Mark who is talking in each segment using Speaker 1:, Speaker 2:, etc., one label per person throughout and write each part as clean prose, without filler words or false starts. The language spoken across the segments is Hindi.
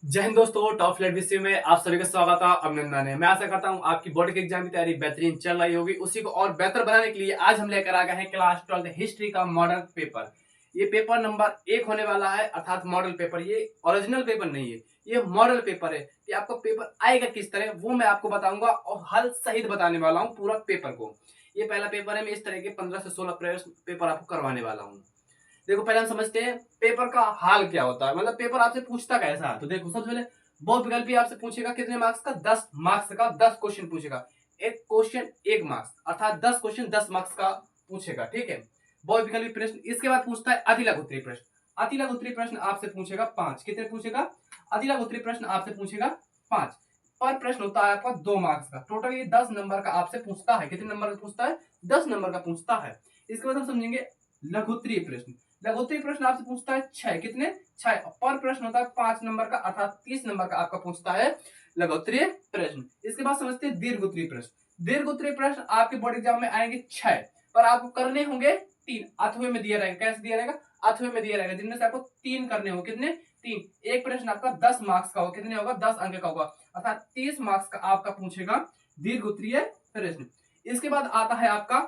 Speaker 1: जय हिंद दोस्तों, टॉप फ्लाइट विषय में आप सभी का स्वागत है। अभिनंदन है। मैं आशा करता हूं आपकी बोर्ड के एग्जाम की तैयारी बेहतरीन चल रही होगी। उसी को और बेहतर बनाने के लिए आज हम लेकर आ गए हैं क्लास 12 हिस्ट्री का मॉडल पेपर। ये पेपर नंबर 1 होने वाला है, अर्थात मॉडल पेपर। ये ओरिजिनल पेपर नहीं है, ये मॉडल पेपर है। कि आपको पेपर आएगा किस तरह वो मैं आपको बताऊंगा और हल सहित बताने वाला हूँ पूरा पेपर को। ये पहला पेपर है। मैं इस तरह के 15 से 16 प्रश्न पेपर आपको करवाने वाला हूँ। देखो, पहले हम समझते हैं पेपर का हाल क्या होता है, मतलब पेपर आपसे पूछता कैसा है। तो देखो, सबसे पहले बहुविकल्पी आपसे पूछेगा कितने मार्क्स का, 10 मार्क्स का 10 क्वेश्चन पूछेगा। एक क्वेश्चन 1 मार्क्स, अर्थात 10 क्वेश्चन 10 मार्क्स का पूछेगा। ठीक है, बहुविकल्पी प्रश्न। इसके बाद पूछता है अतिलघुत्तरीय प्रश्न। अतिलघुत्तरीय प्रश्न आपसे पूछेगा 5। कितने पूछेगा? अतिलघुत्तरीय प्रश्न आपसे पूछेगा 5। पर प्रश्न होता है आपका 2 मार्क्स का। टोटल ये 10 नंबर का आपसे पूछता है। कितने नंबर का पूछता है? 10 नंबर का पूछता है। इसके बाद हम समझेंगे लघुत्तरीय प्रश्न। लघुत्तरीय प्रश्न आपसे पूछता है 6। कितने? 6। पर प्रश्न होता है 5 नंबर का, अर्थात 30 नंबर का आपका पूछता है लघुत्तरीय प्रश्न। इसके बाद समझते हैं दीर्घोत्तरीय प्रश्न। दीर्घोत्तरीय प्रश्न आपके बोर्ड एग्जाम में आएंगे 6, पर आपको करने होंगे 3। अथवे में दिया रहेगा। कैसे दिया रहेगा? अथवे में दिया रहेगा, जिनमें से आपको 3 करने होंगे। कितने? 3। एक प्रश्न आपका 10 मार्क्स का होगा। कितने होगा? 10 अंक का होगा, अर्थात 30 मार्क्स का आपका पूछेगा दीर्घोत्तरीय प्रश्न। इसके बाद आता है आपका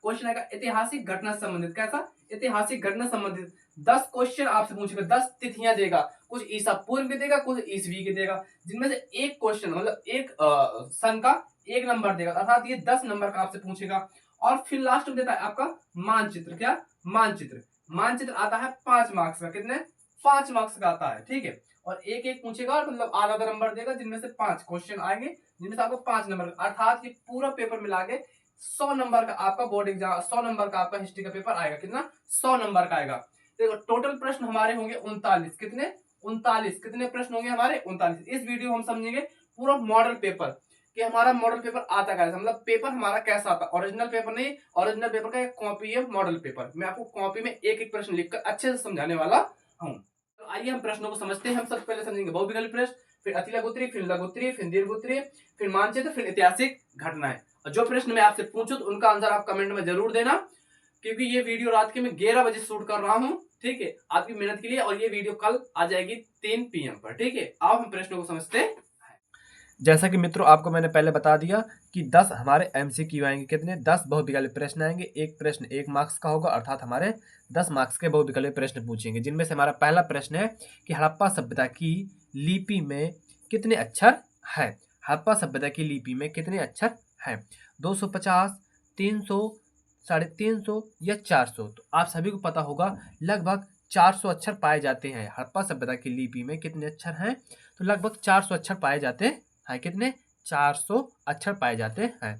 Speaker 1: क्वेश्चन आएगा ऐतिहासिक घटना संबंधित। कैसा? ऐतिहासिक घटना संबंधित 10 क्वेश्चन आपसे पूछेगा। 10 तिथियां देगा, कुछ ईसा पूर्व के देगा, कुछ ईसवी के देगा, जिनमें से एक क्वेश्चन मतलब एक सन का 1 नंबर देगा, अर्थात ये 10 नंबर का आपसे पूछेगा। और फिर लास्ट में देता है आपका मानचित्र। क्या? मानचित्र। मानचित्र आता है 5 मार्क्स का। कितने? 5 मार्क्स का आता है। ठीक है, और एक एक पूछेगा और मतलब आधा आधा नंबर देगा, जिनमें से 5 क्वेश्चन आएंगे, जिनमें से आपको 5 नंबर, अर्थात ये पूरा पेपर मिला के 100 नंबर का आपका बोर्ड एग्जाम, 100 नंबर का आपका हिस्ट्री का पेपर आएगा। कितना? 100 नंबर का आएगा। देखो, टोटल प्रश्न हमारे होंगे 39। कितने? 39। कितने प्रश्न होंगे हमारे? 39। इस वीडियो में हम समझेंगे पूरा मॉडल पेपर, कि हमारा मॉडल पेपर आता कैसा, मतलब पेपर हमारा कैसा आता। ओरिजिनल पेपर नहीं, ओरिजिनल पेपर का एक कॉपी है मॉडल पेपर। मैं आपको कॉपी में एक एक प्रश्न लिखकर अच्छे से समझाने वाला हूँ। तो आइए हम प्रश्नों को समझते हैं। हम सबसे पहले समझेंगे बहुविकल्पी प्रश्न, फिर अतिलघुत्तरीय, फिर लघुत्तरीय, फिर दीर्घोत्तरीय, फिर मानचित्र, फिर ऐतिहासिक घटनाएं। और जो प्रश्न मैं आपसे पूछूं तो उनका आंसर आप कमेंट में जरूर देना, क्योंकि ये वीडियो रात के मैं 11 बजे शूट कर रहा हूँ। ठीक है, आपकी मेहनत के लिए। और ये वीडियो कल आ जाएगी 3 PM पर। ठीक है, अब हम प्रश्नों को समझते हैं। जैसा कि मित्रों आपको मैंने पहले बता दिया कि 10 हमारे MCQ आएंगे। कितने? 10 बहुविकल्पी प्रश्न आएंगे। एक प्रश्न 1 मार्क्स का होगा, अर्थात हमारे 10 मार्क्स के बहुविकल्पी प्रश्न पूछेंगे, जिनमें से हमारा पहला प्रश्न है कि हड़प्पा सभ्यता की लिपि में कितने अक्षर है? हड़प्पा सभ्यता की लिपि में कितने अक्षर है? 250, 300, 350 या 400? तो आप सभी को पता होगा लगभग 400 अक्षर पाए जाते हैं। हड़प्पा सभ्यता की लिपि में कितने अक्षर हैं? तो लगभग 400 अक्षर पाए जाते हैं। कितने? 400 अक्षर पाए जाते हैं।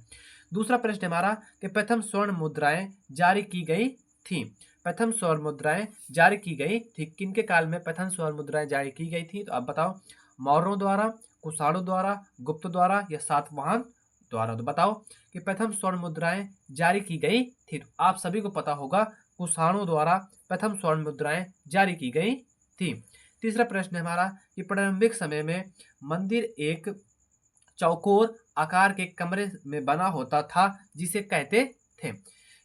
Speaker 1: दूसरा प्रश्न हमारा कि प्रथम स्वर्ण मुद्राएं जारी की गई थी। प्रथम स्वर्ण मुद्राएं जारी की गई थी किनके काल में? प्रथम स्वर्ण मुद्राएं जारी की गई थी, तो आप बताओ। मौर्यों द्वारा, कुषाणों द्वारा, गुप्त द्वारा या सातवाहन द्वारा? तो बताओ कि प्रथम स्वर्ण मुद्राएं जारी की गई थी। तो आप सभी को पता होगा कुषाणों द्वारा प्रथम स्वर्ण मुद्राएं जारी की गई थी। तीसरा प्रश्न है हमारा कि प्रारंभिक समय में मंदिर एक चौकोर आकार के कमरे में बना होता था, जिसे कहते थे।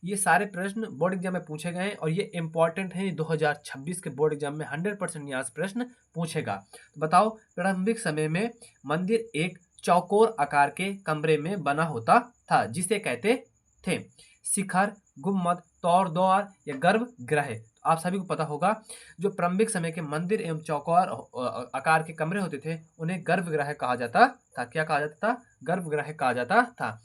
Speaker 1: ये सारे प्रश्न बोर्ड एग्जाम में पूछे गए हैं और ये इंपॉर्टेंट है। 2026 के बोर्ड एग्जाम में 100% यहाँ से प्रश्न पूछेगा। तो बताओ, प्रारंभिक समय में मंदिर एक चौकोर आकार के कमरे में बना होता था, जिसे कहते थे। शिखर, गुम्मद, तौर द्वार या गर्भगृह? तो आप सभी को पता होगा जो प्रारंभिक समय के मंदिर एवं चौकोर आकार के कमरे होते थे, उन्हें गर्भगृह कहा जाता था। क्या कहा जाता था? गर्भगृह कहा जाता था।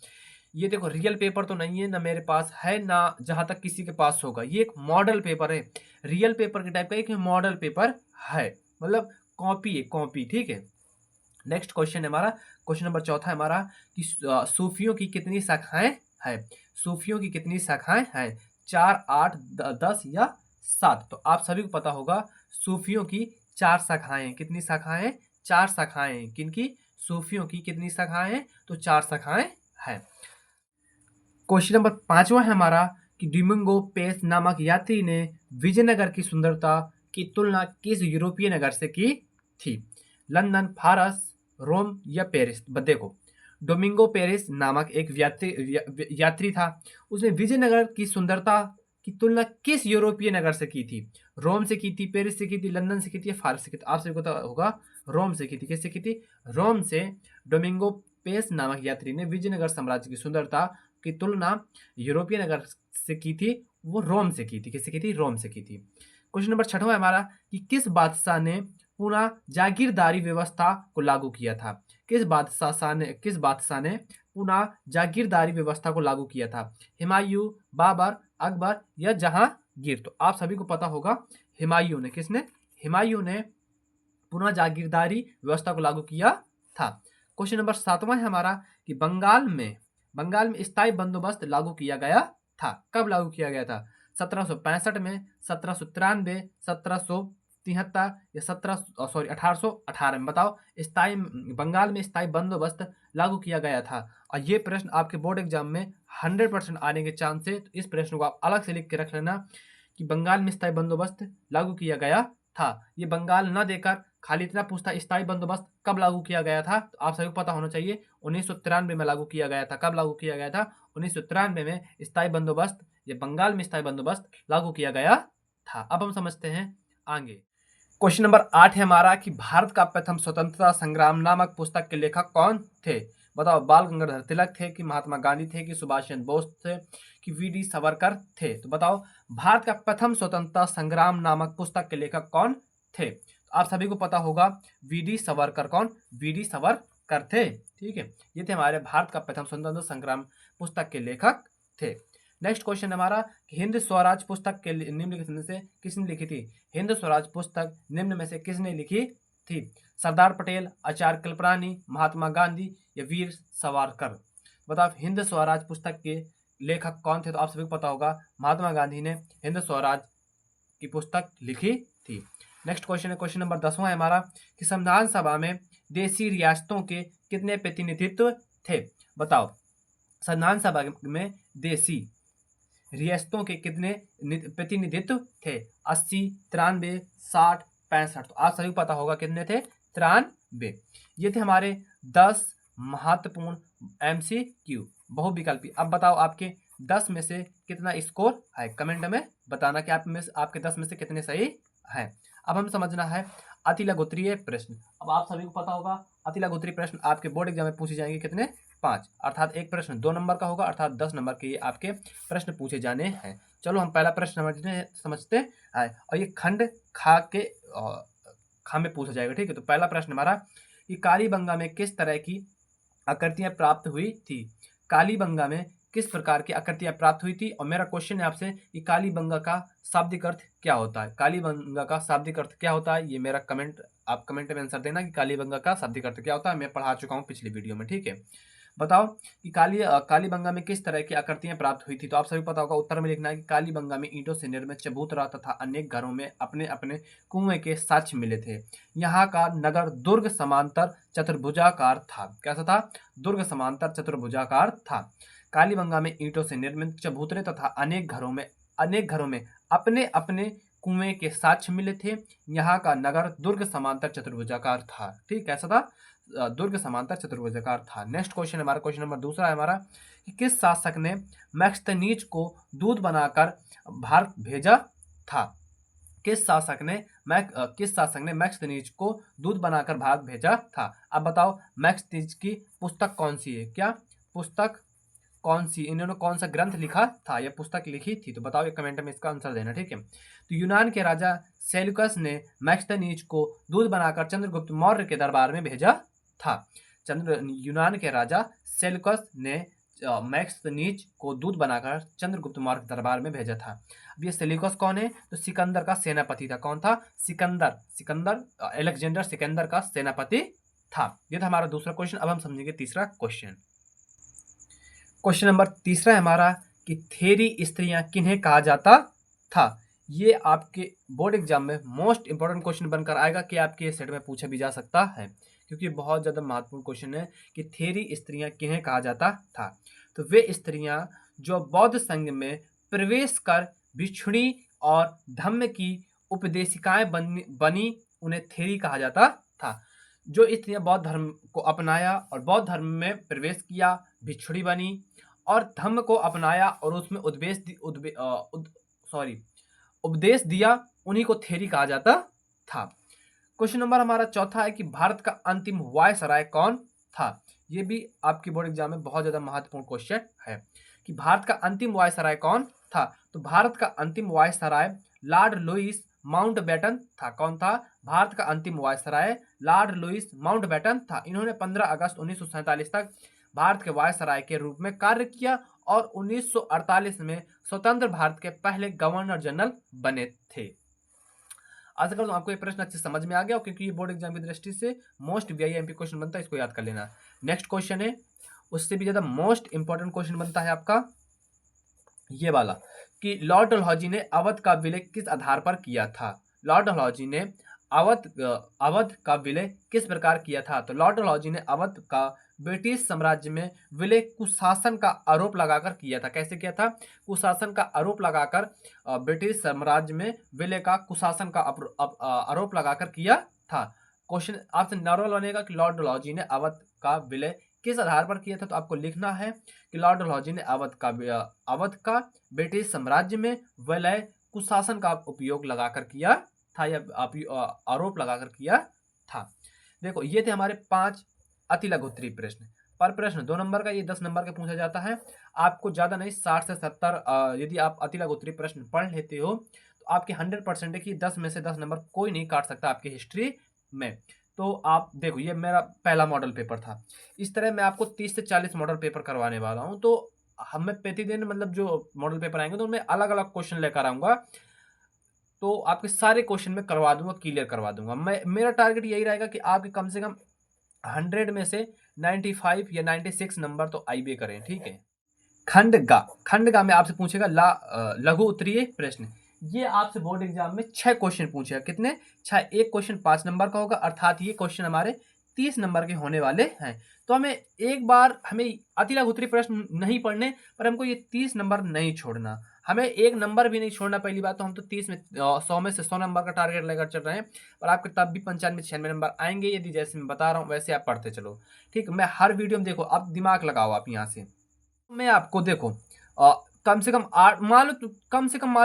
Speaker 1: ये देखो, रियल पेपर तो नहीं है, ना मेरे पास है, ना जहां तक किसी के पास होगा। ये एक मॉडल पेपर है, रियल पेपर के टाइप का एक मॉडल पेपर है, मतलब कॉपी है, कॉपी। ठीक है, नेक्स्ट क्वेश्चन है हमारा, क्वेश्चन नंबर चौथा है हमारा कि सूफियों की कितनी शाखाएं हैं? सूफियों की कितनी शाखाएं हैं? 4, 8, 10 या 7? तो आप सभी को पता होगा सूफियों की 4 शाखाएं हैं। कितनी शाखाएं? 4 शाखाएं हैं। किनकी? सूफियों की कितनी शाखाएं हैं? तो 4 शाखाएं हैं। क्वेश्चन नंबर 5वां है हमारा कि डोमिंगो पेस नामक यात्री ने विजयनगर की सुंदरता की तुलना किस यूरोपीय नगर से की थी? लंदन, फारस, रोम या पेरिस? देखो, डोमिंगो पेरिस नामक एक यात्री था। उसने विजयनगर की सुंदरता की तुलना किस यूरोपीय नगर से की थी? रोम से की थी, पेरिस से की थी, लंदन से की थी या फारस से की थी? आप सभी को पता होगा रोम से की थी। किससे की थी? रोम से। डोमिंगो पेस नामक यात्री ने विजयनगर साम्राज्य की सुंदरता की तुलना यूरोपीय नगर से की थी, वो रोम से की थी। किससे की थी? रोम से की थी। क्वेश्चन नंबर 6 है हमारा कि किस बादशाह ने पुनः जागीरदारी व्यवस्था को लागू किया था? किस बादशाह ने पुनः जागीरदारी व्यवस्था को लागू किया था? हुमायूं, बाबर, अकबर या जहांगीर? तो आप सभी को पता होगा हुमायूं ने। किसने? हुमायूं ने पुनः जागीरदारी व्यवस्था को लागू किया था। क्वेश्चन नंबर 7 है हमारा कि बंगाल में स्थायी बंदोबस्त लागू किया गया था। कब लागू किया गया था? 1765 में, 1793, 1773 या 1818 में? बताओ। स्थायी बंगाल में स्थायी बंदोबस्त लागू किया गया था। और ये प्रश्न आपके बोर्ड एग्जाम में 100% आने के चांस है, तो इस प्रश्न को आप अलग से लिख के रख लेना कि बंगाल में स्थायी बंदोबस्त लागू किया गया था। ये बंगाल न देकर खाली इतना पूछता स्थायी बंदोबस्त कब लागू किया गया था, तो आप सभी को पता होना चाहिए 1993 में लागू किया गया था। कब लागू किया गया था? 1993 में स्थायी बंदोबस्त, ये बंगाल में स्थायी बंदोबस्त लागू किया गया था। अब हम समझते हैं आगे। क्वेश्चन नंबर 8 है हमारा कि भारत का प्रथम स्वतंत्रता संग्राम नामक पुस्तक के लेखक कौन थे? बताओ। बाल गंगाधर तिलक थे कि महात्मा गांधी थे कि सुभाष चंद्र बोस थे कि वी.डी. सावरकर थे? तो बताओ, भारत का प्रथम स्वतंत्रता संग्राम नामक पुस्तक के लेखक कौन थे? तो आप सभी को पता होगा वी.डी. सावरकर। कौन? वी.डी. सावरकर थे। ठीक है, ये थे हमारे भारत का प्रथम स्वतंत्रता संग्राम पुस्तक के लेखक थे। नेक्स्ट क्वेश्चन हमारा कि हिंद स्वराज पुस्तक के निम्नलिखित में से किसने लिखी थी? हिंद स्वराज पुस्तक निम्न में से किसने लिखी थी? सरदार पटेल, आचार्य कृपलानी, महात्मा गांधी या वीर सावरकर? बताओ, हिंद स्वराज पुस्तक के लेखक कौन थे? तो आप सभी को पता होगा महात्मा गांधी ने हिंद स्वराज की पुस्तक लिखी थी। नेक्स्ट क्वेश्चन है, क्वेश्चन नंबर 10 है हमारा कि संविधान सभा में देशी रियासतों के कितने प्रतिनिधित्व थे? बताओ, संविधान सभा में देशी रियासतों के कितने प्रतिनिधित्व थे? 80, 93, 60, 65? तो आप सभी को पता होगा कितने थे? 93। ये थे हमारे 10 महत्वपूर्ण MCQ बहुविकल्पी। अब बताओ आपके 10 में से कितना स्कोर है? कमेंट में बताना कि आपके 10 में से कितने सही है। अब हम समझना है अति लघुत्तरीय प्रश्न। अब आप सभी को पता होगा अति लघुत्तरीय प्रश्न आपके बोर्ड एग्जाम में पूछे जाएंगे कितने? 5, अर्थात एक प्रश्न 2 नंबर का होगा, अर्थात 10 नंबर के आपके प्रश्न पूछे जाने हैं। चलो हम पहला प्रश्न समझते हैं और ये खंड खा के खा में पूछा जाएगा। ठीक है, तो पहला प्रश्न हमारा कि कालीबंगा में किस तरह की आकृतियां प्राप्त हुई थी? कालीबंगा में किस प्रकार की आकृतियां प्राप्त हुई थी? और मेरा क्वेश्चन है आपसे कि कालीबंगा का शाब्दिक अर्थ क्या होता है? कालीबंगा का शाब्दिक अर्थ क्या होता है? ये मेरा आप कमेंट में आंसर देना कि कालीबंगा का शाब्दिक अर्थ क्या होता है। मैं पढ़ा चुका हूँ पिछली वीडियो में। ठीक है, बताओ कि कालीबंगा में किस तरह की आकृतियां प्राप्त हुई थी? तो आप सभी पता होगा उत्तर में लिखना है कि कालीबंगा में ईंटों से निर्मित चबूतरा तथा अनेक घरों में अपने अपने कुएं के साक्ष्य मिले थे। यहाँ का नगर दुर्ग समांतर चतुर्भुजाकार था। कैसा था? दुर्ग समांतर चतुर्भुजाकार था। कालीबंगा में ईंटों से निर्मित चबूतरे तथा अनेक घरों में अपने अपने कुएं के साक्ष्य मिले थे। यहाँ का नगर दुर्ग समांतर चतुर्भुजाकार था। ठीक, कैसा था? दुर्ग समांतर चतुर्भुजाकार था। नेक्स्ट क्वेश्चन हमारा, क्वेश्चन नंबर 2 है हमारा कि किस शासक ने मैक्सनीज को दूध बनाकर भारत भेजा था? किस शासक ने मैक्सनीज को दूध बनाकर भारत भेजा था? अब बताओ मैक्सनीज की पुस्तक कौन सी है? क्या पुस्तक कौन सी? इन्होंने कौन सा ग्रंथ लिखा था या पुस्तक लिखी थी? तो बताओ, एक कमेंट में इसका आंसर देना। ठीक है, तो यूनान के राजा सेल्यूकस ने मैक्सनीज को दूध बनाकर चंद्रगुप्त मौर्य के दरबार में भेजा था। यूनान के राजा सेल्यूकस ने मैक्सनीज को दूध बनाकर चंद्रगुप्त मौर्य के दरबार में भेजा था। अब ये सेल्यूकस कौन है? तो सिकंदर का सेनापति था। कौन था? सिकंदर अलेक्जेंडर सिकंदर का सेनापति था। ये था हमारा दूसरा क्वेश्चन। अब हम समझेंगे तीसरा क्वेश्चन। क्वेश्चन नंबर 3 है हमारा कि थेरी स्त्रियां किन्हें कहा जाता था? ये आपके बोर्ड एग्जाम में मोस्ट इंपोर्टेंट क्वेश्चन बनकर आएगा कि आपके सेट में पूछा भी जा सकता है, क्योंकि बहुत ज़्यादा महत्वपूर्ण क्वेश्चन है कि थेरी स्त्रियां किन्हें कहा जाता था। तो वे स्त्रियां जो बौद्ध संघ में प्रवेश कर भिक्षुणी और धम्म की उपदेशिकाएं बनी उन्हें थेरी कहा जाता था। जो स्त्रियां बौद्ध धर्म को अपनाया और बौद्ध धर्म में प्रवेश किया, भिक्षुणी बनी और धम्म को अपनाया और उसमें उपदेश दिया, उन्हीं को थेरी कहा जाता था। क्वेश्चन नंबर हमारा चौथा है कि भारत का अंतिम वायसराय कौन था। ये भी आपकी बोर्ड एग्जाम में बहुत ज्यादा महत्वपूर्ण क्वेश्चन है कि भारत का अंतिम वायसराय कौन था। तो भारत का अंतिम वायसराय लॉर्ड लुईस माउंटबेटन था। कौन था? भारत का अंतिम वायसराय लॉर्ड लुईस माउंटबेटन था। इन्होंने 15 अगस्त 1947 तक भारत के वायसराय के रूप में कार्य किया और 1948 में स्वतंत्र भारत के पहले गवर्नर जनरल बने थे। आशा करता हूं आपको ये प्रश्न अच्छे समझ में आ गया, क्योंकि ये बोर्ड एग्जाम की दृष्टि से मोस्ट वीआईएमपी क्वेश्चन बनता है, इसको याद कर लेना। नेक्स्ट क्वेश्चन है, उससे भी ज्यादा मोस्ट इंपॉर्टेंट क्वेश्चन बनता है आपका ये वाला कि लॉर्ड डलहौजी ने अवध का विलय किस आधार पर किया था। लॉर्ड डलहौजी ने अवध का विलय किस प्रकार किया था। तो लॉर्ड डलहौजी ने अवध का ब्रिटिश साम्राज्य में विलय कुशासन का आरोप लगाकर किया था। कैसे किया था? कुशासन का आरोप लगाकर ब्रिटिश साम्राज्य में विलय का कुशासन का आरोप लगाकर किया था। क्वेश्चन आपसे नॉर्मल बनेगा कि लॉर्ड डलहौजी ने अवध का विलय किस आधार पर किया था। तो आपको लिखना है कि लॉर्ड डलहौजी ने अवध का ब्रिटिश साम्राज्य में विलय कुशासन का उपयोग लगाकर किया था या आरोप लगाकर किया था। देखो ये थे हमारे 5 अति लघु उत्तरीय प्रश्न। पर प्रश्न 2 नंबर का, ये 10 नंबर का पूछा जाता है। आपको ज्यादा नहीं 60 से 70 यदि आप अति लघु उत्तरीय प्रश्न पढ़ लेते हो तो आपके 100% है कि 10 में से 10 नंबर कोई नहीं काट सकता आपकी हिस्ट्री में। तो आप देखो ये मेरा पहला मॉडल पेपर था। इस तरह मैं आपको 30 से 40 मॉडल पेपर करवाने वाला हूँ। तो हमें प्रतिदिन मतलब जो मॉडल पेपर आएंगे तो उनमें अलग अलग क्वेश्चन लेकर आऊंगा, तो आपके सारे क्वेश्चन में करवा दूंगा, क्लियर करवा दूंगा। मेरा टारगेट यही रहेगा कि आपके कम से कम 100 में से 95 या 96 नंबर तो आईबी करें, ठीक है। खंडगा में आपसे पूछेगा लघु उत्तरीय प्रश्न। ये आपसे बोर्ड एग्जाम में 6 क्वेश्चन पूछेगा। कितने? 6। एक क्वेश्चन 5 नंबर का होगा, अर्थात ये क्वेश्चन हमारे 30 नंबर के होने वाले हैं। तो हमें एक बार हमें अति लघु उत्तरीय प्रश्न नहीं पढ़ने, पर हमको ये 30 नंबर नहीं छोड़ना। हमें एक नंबर भी नहीं छोड़ना। पहली बात तो हम तो 30 में 100 में से 100 नंबर का टारगेट लेकर चल रहे हैं, पर आपके तब भी 95-96 नंबर आएंगे यदि जैसे मैं बता रहा हूँ वैसे आप पढ़ते चलो, ठीक। मैं हर वीडियो में देखो, आप दिमाग लगाओ आप यहाँ से। मैं आपको देखो कम से कम 8 मान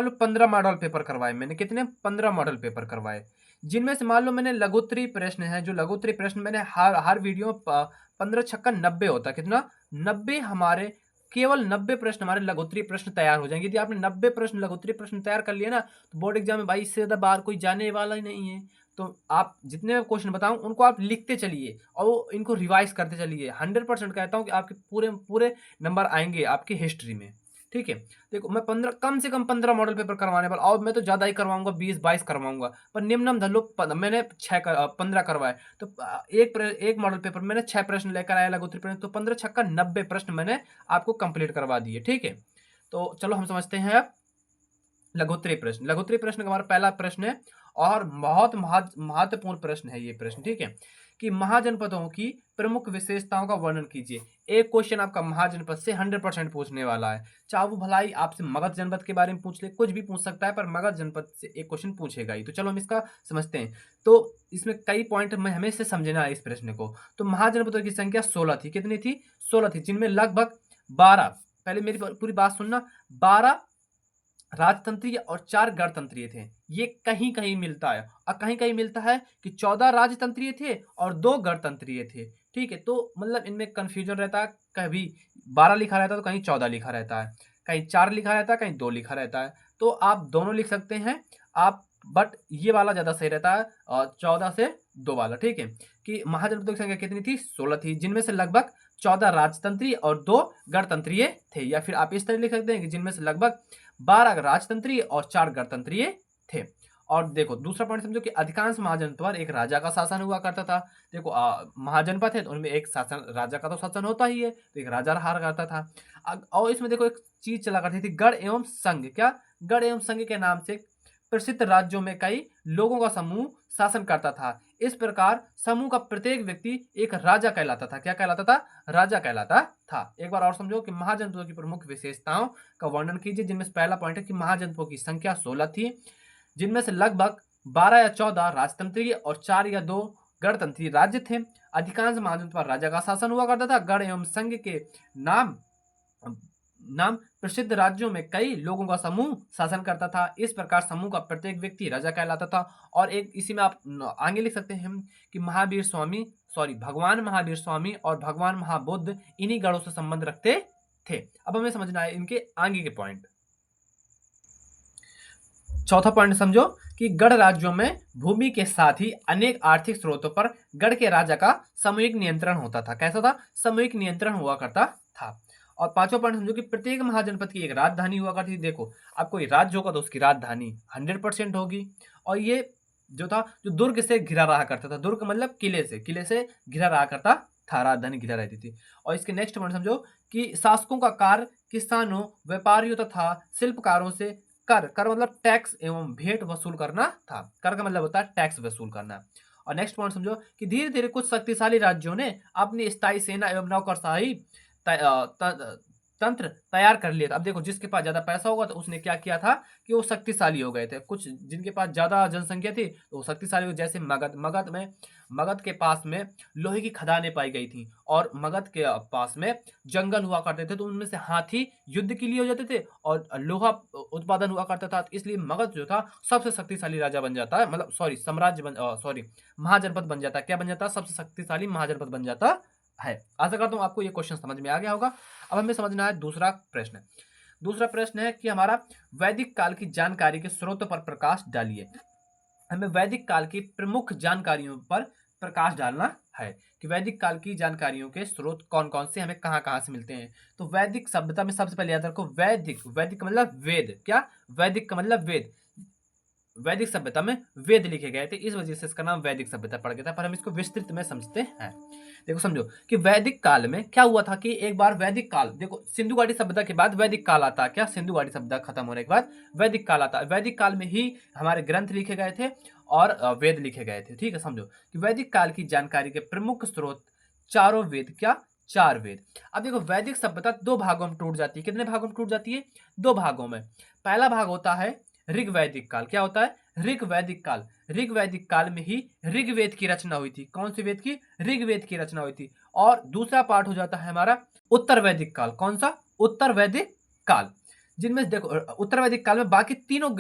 Speaker 1: लो 15 मॉडल पेपर करवाए मैंने। कितने? 15 मॉडल पेपर करवाए, जिनमें से मान लो मैंने लघुत्तरीय प्रश्न है, जो लघुत्तरीय प्रश्न मैंने हर वीडियो 15 छक्का 90 होता है। कितना? 90 हमारे, केवल 90 प्रश्न हमारे लघुत्तरीय प्रश्न तैयार हो जाएंगे। यदि आपने 90 प्रश्न लघुत्तरीय प्रश्न तैयार कर लिया ना, तो बोर्ड एग्जाम में भाई इससे ज्यादा बार कोई जाने वाला ही नहीं है। तो आप जितने क्वेश्चन बताऊं उनको आप लिखते चलिए और इनको रिवाइज करते चलिए। 100% कहता हूं कि आपके पूरे पूरे नंबर आएंगे आपकी हिस्ट्री में, ठीक है। देखो मैं 15 कम से कम 15 मॉडल पेपर करवाने वाला, और मैं तो ज्यादा ही करवाऊंगा, 20-22 करवाऊंगा, पर निम्नम धर लो मैंने 15 करवाए। तो एक मॉडल पेपर मैंने 6 प्रश्न लेकर आया लघुत्तरीय प्रश्न, तो 15 छक्का 90 प्रश्न मैंने आपको कंप्लीट करवा दिए, ठीक है। तो चलो हम समझते हैं अब लघुत्तरीय प्रश्न। लघुत्तरीय प्रश्न का हमारा पहला प्रश्न है और बहुत महत्वपूर्ण प्रश्न है ये प्रश्न, ठीक है, कि महाजनपदों की प्रमुख विशेषताओं का वर्णन कीजिए। एक क्वेश्चन आपका महाजनपद से 100% पूछने वाला है। चाहे वो भलाई आपसे मगध जनपद के बारे में पूछ ले, कुछ भी पूछ सकता है, पर मगध जनपद से एक क्वेश्चन पूछेगा ही। तो चलो हम इसका समझते हैं। तो इसमें कई पॉइंट में हमें से समझना है इस प्रश्न को। तो महाजनपदों की संख्या 16 थी। कितनी थी? 16 थी, जिनमें लगभग 12, पहले मेरी पूरी बात सुनना, 12 राजतंत्रीय और 4 गणतंत्रीय थे। ये कहीं कहीं मिलता है, और कहीं कहीं मिलता है कि 14 राजतंत्रीय थे और 2 गणतंत्रीय थे, ठीक है। तो मतलब इनमें कंफ्यूजन रहता है, कभी 12 लिखा रहता है तो कहीं 14 लिखा रहता है, कहीं 4 लिखा रहता है, कहीं 2 लिखा रहता है। तो आप दोनों लिख सकते हैं आप, बट ये वाला ज्यादा सही रहता है, 14 से 2 वाला, ठीक है। कि महाजनपदों की संख्या कितनी थी? 16 थी, जिनमें से लगभग 14 राजतंत्रीय और 2 गणतंत्रीय थे। या फिर आप इस तरह लिख सकते हैं कि जिनमें से लगभग 12 राजतंत्रीय और 4 गणतंत्रीय थे। और देखो दूसरा पॉइंट समझो कि अधिकांश महाजनपद पर एक राजा का शासन हुआ करता था। देखो महाजनपद है तो उनमें एक शासन, राजा का तो शासन होता ही है, तो एक राजा रहा करता था। और इसमें देखो एक चीज चला करती थी, गढ़ एवं संघ। क्या? गढ़ एवं संघ के नाम से प्रसिद्ध राज्यों में कई लोगों का समूह शासन करता था। इस प्रकार समूह का प्रत्येक व्यक्ति एक राजा कहलाता था। क्या कहलाता था? राजा कहलाता था। एक बार और समझो कि महाजनपदों की प्रमुख विशेषताओं का वर्णन कीजिए, जिनमें से पहला पॉइंट है कि महाजनपदों की संख्या 16 थी, जिनमें से लगभग 12 या 14 राजतंत्रीय और 4 या 2 गणतंत्रीय राज्य थे। अधिकांश महाजनपद पर राजा का शासन हुआ करता था। गढ़ एवं संघ के नाम नाम प्रसिद्ध राज्यों में कई लोगों का समूह शासन करता था। इस प्रकार समूह का प्रत्येक व्यक्ति राजा कहलाता था। और एक इसी में आप आगे लिख सकते हैं हम कि भगवान महावीर स्वामी और भगवान महाबुद्ध इन्हीं गढ़ों से संबंध रखते थे। अब हमें समझना है इनके आगे के पॉइंट। चौथा पॉइंट समझो कि गढ़ राज्यों में भूमि के साथ ही अनेक आर्थिक स्रोतों पर गढ़ के राजा का सामूहिक नियंत्रण होता था। कैसा था? सामूहिक नियंत्रण हुआ करता था। और पांचवा पॉइंट समझो कि प्रत्येक महाजनपद की एक राजधानी हुआ करती थी। देखो, अब कोई राज्य होगा तो उसकी राजधानी 100% होगी। और ये जो था, जो दुर्ग से घिरा रहा करता था, दुर्ग मतलब किले से घिरा रहा करता था, राजधानी घिरा रहती थी। और इसके नेक्स्ट पॉइंट समझो कि शासकों का कार्य किसानों, व्यापारियों तथा शिल्पकारों से कर मतलब टैक्स एवं भेंट वसूल करना था। कर का मतलब होता है टैक्स वसूल करना। और नेक्स्ट पॉइंट समझो कि धीरे धीरे कुछ शक्तिशाली राज्यों ने अपनी स्थायी सेना एवं नौकरशाही तंत्र तैयार कर लिया था। अब देखो, जिसके पास ज्यादा पैसा होगा तो उसने क्या किया था कि वो शक्तिशाली हो गए थे। कुछ जिनके पास ज्यादा जनसंख्या थी तो वो शक्तिशाली हो, जैसे मगध के पास में लोहे की खदानें पाई गई थी और मगध के पास में जंगल हुआ करते थे, तो उनमें से हाथी युद्ध के लिए हो जाते थे और लोहा उत्पादन हुआ करता था। इसलिए मगध जो था सबसे शक्तिशाली राजा बन जाता है, मतलब महाजनपद बन जाता है। क्या बन जाता है? सबसे शक्तिशाली महाजनपद बन जाता है। आशा करता हूं आपको ये क्वेश्चन समझ में आ गया होगा। अब हमें समझना है दूसरा प्रश्न। दूसरा प्रश्न है कि हमारा वैदिक काल की जानकारी के स्रोतों पर प्रकाश डालिए। हमें वैदिक काल की प्रमुख जानकारियों पर प्रकाश डालना है कि वैदिक काल की जानकारियों के स्रोत कौन कौन से, हमें कहां कहां से मिलते हैं। तो वैदिक सभ्यता में सबसे पहले याद रखो वैदिक का मतलब वेद। क्या? वैदिक का मतलब वेद। वैदिक सभ्यता में वेद लिखे गए थे, इस वजह से इसका नाम वैदिक सभ्यता पड़ गया था। पर हम इसको विस्तृत में समझते हैं। देखो समझो कि वैदिक काल में क्या हुआ था कि एक बार वैदिक काल, देखो सिंधु घाटी सभ्यता के बाद वैदिक काल आता है। क्या? सिंधु घाटी सभ्यता खत्म होने के बाद वैदिक काल आता है। वैदिक काल में ही हमारे ग्रंथ लिखे गए थे और वेद लिखे गए थे। ठीक है, समझो कि वैदिक काल की जानकारी के प्रमुख स्रोत चारों वेद। क्या? 4 वेद। अब देखो, वैदिक सभ्यता 2 भागों में टूट जाती है। कितने भागों में टूट जाती है? 2 भागों में। पहला भाग होता है ऋग्वैदिक काल। क्या होता है? ऋग्वैदिक काल। ऋग्वैदिक काल में ही ऋग्वेद की रचना हुई थी। कौन सी वेद की? ऋग्वेद की रचना हुई थी। और दूसरा पार्ट हो जाता है हमारा उत्तर वैदिक काल। कौन सा? उत्तर वैदिक काल, जिनमें देखो उत्तर वैदिक काल में बाकी तीनों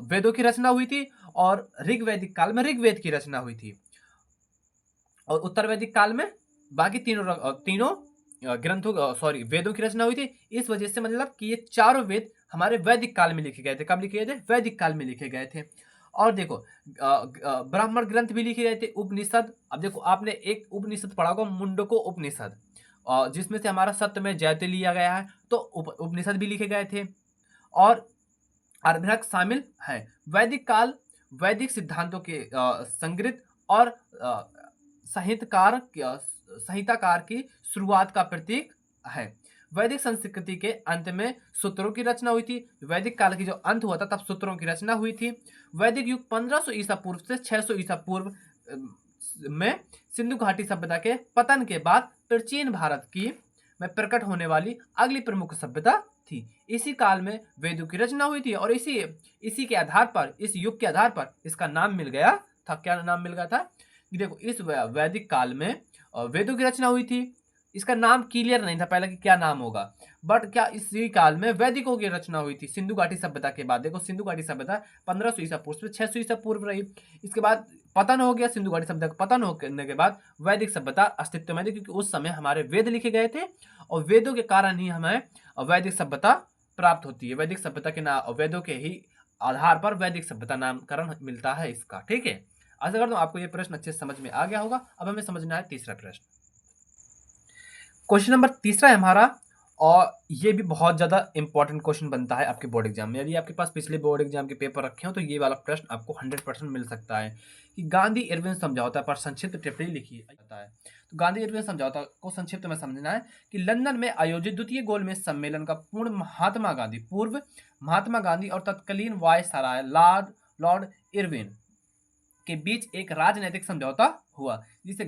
Speaker 1: वेदों की रचना हुई थी और ऋग्वैदिक काल में ऋग्वेद की रचना हुई थी। और उत्तर वैदिक काल में बाकी तीनों वेदों की रचना हुई थी। इस वजह से मतलब कि ये चारों वेद हमारे वैदिक काल में लिखे गए थे। कब लिखे गए थे? वैदिक काल में लिखे गए थे। और देखो, ब्राह्मण ग्रंथ भी लिखे गए थे, उपनिषद। अब देखो, आपने एक उपनिषद पढ़ा होगा, मुंडको उपनिषद, जिसमें से हमारा सत्यमेव जयते लिया गया है। तो उपनिषद भी लिखे गए थे और अर्धरक शामिल है। वैदिक काल वैदिक सिद्धांतों के संग्रहित और संहिताकार की शुरुआत का प्रतीक है। वैदिक संस्कृति के अंत में सूत्रों की रचना हुई थी। वैदिक काल की जो अंत हुआ था तब सूत्रों की रचना हुई थी। वैदिक युग 1500 ईसा पूर्व से 600 ईसा पूर्व में सिंधु घाटी सभ्यता के पतन के बाद प्राचीन भारत की में प्रकट होने वाली अगली प्रमुख सभ्यता थी। इसी काल में वेदों की रचना हुई थी और इसी के आधार पर, इस युग के आधार पर इसका नाम मिल गया था। क्या नाम मिल गया था? देखो, इस वैदिक काल में वेदों की रचना हुई थी। इसका नाम क्लियर नहीं था पहले कि क्या नाम होगा, बट क्या इसी काल में वैदिकों की रचना हुई थी सिंधु घाटी सभ्यता के बाद। देखो, सिंधु घाटी सभ्यता 1500 ईसा पूर्व से 600 ईसा पूर्व रही। इसके बाद पतन हो गया। सिंधु घाटी सभ्यता का पतन होने के बाद वैदिक सभ्यता अस्तित्व में थी, क्योंकि उस समय हमारे वेद लिखे गए थे और वेदों के कारण ही हमें वैदिक सभ्यता प्राप्त होती है। वैदिक सभ्यता के नाम, वेदों के ही आधार पर वैदिक सभ्यता नामकरण मिलता है इसका। ठीक है, आशा करता हूं आपको ये प्रश्न अच्छे से समझ में आ गया होगा। अब हमें समझना है तीसरा प्रश्न। क्वेश्चन नंबर तीसरा है हमारा, और ये भी बहुत ज्यादा इंपॉर्टेंट क्वेश्चन बनता है आपके बोर्ड एग्जाम में। यदि आपके पास पिछले बोर्ड एग्जाम के पेपर रखे हो तो ये वाला प्रश्न आपको 100% मिल सकता है कि गांधी इरविन समझौता पर संक्षिप्त टिप्पणी लिखी जाता है। तो गांधी इरविन समझौता को संक्षिप्त में समझना है कि लंदन में आयोजित द्वितीय गोलमेज सम्मेलन का पूर्व महात्मा गांधी और तत्कालीन वायसराय लॉर्ड इरविन के बीच एक राजनीतिक समझौता हुआ, जिसे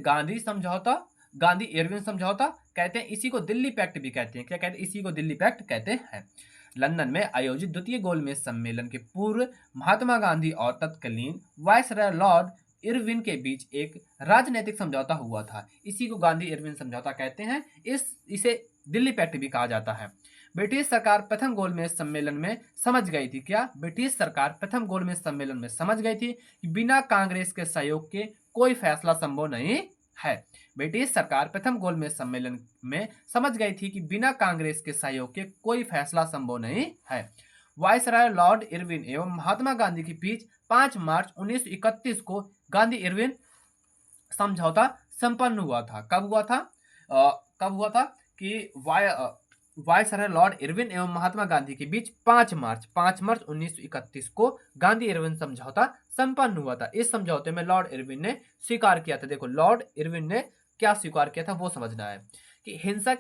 Speaker 1: गांधी इरविन समझौता कहते हैं। इसी को दिल्ली पैक्ट भी कहते हैं। क्या कहते हैं? इसी को दिल्ली पैक्ट कहते हैं। लंदन में आयोजित द्वितीय गोलमेज सम्मेलन के पूर्व महात्मा गांधी और तत्कालीन वायसराय लॉर्ड इरविन के बीच एक राजनीतिक समझौता हुआ था। इसी को गांधी इरविन समझौता कहते हैं। इसे दिल्ली पैक्ट भी कहा जाता है। ब्रिटिश सरकार प्रथम गोलमेज सम्मेलन में समझ गई थी। क्या? ब्रिटिश सरकार प्रथम गोलमेज सम्मेलन में समझ गई थी कि बिना कांग्रेस के सहयोग के कोई फैसला संभव नहीं है। ब्रिटिश सरकार प्रथम गोलमेज सम्मेलन में समझ गई थी कि बिना कांग्रेस के सहयोग के कोई फैसला संभव नहीं है। वायसराय लॉर्ड इरविन एवं महात्मा गांधी के बीच 5 मार्च 1931 को गांधी इरविन समझौता संपन्न हुआ था। कब हुआ था? कब हुआ था कि वायसराय लॉर्ड इरविन एवं महात्मा गांधी के बीच 5 मार्च 1931 को गांधी इरविन समझौता संपन्न हुआ था। इस समझौते में लॉर्ड इरविन ने स्वीकार किया था, देखो लॉर्ड इरविन ने क्या स्वीकार किया था वो समझना है कि हिंसा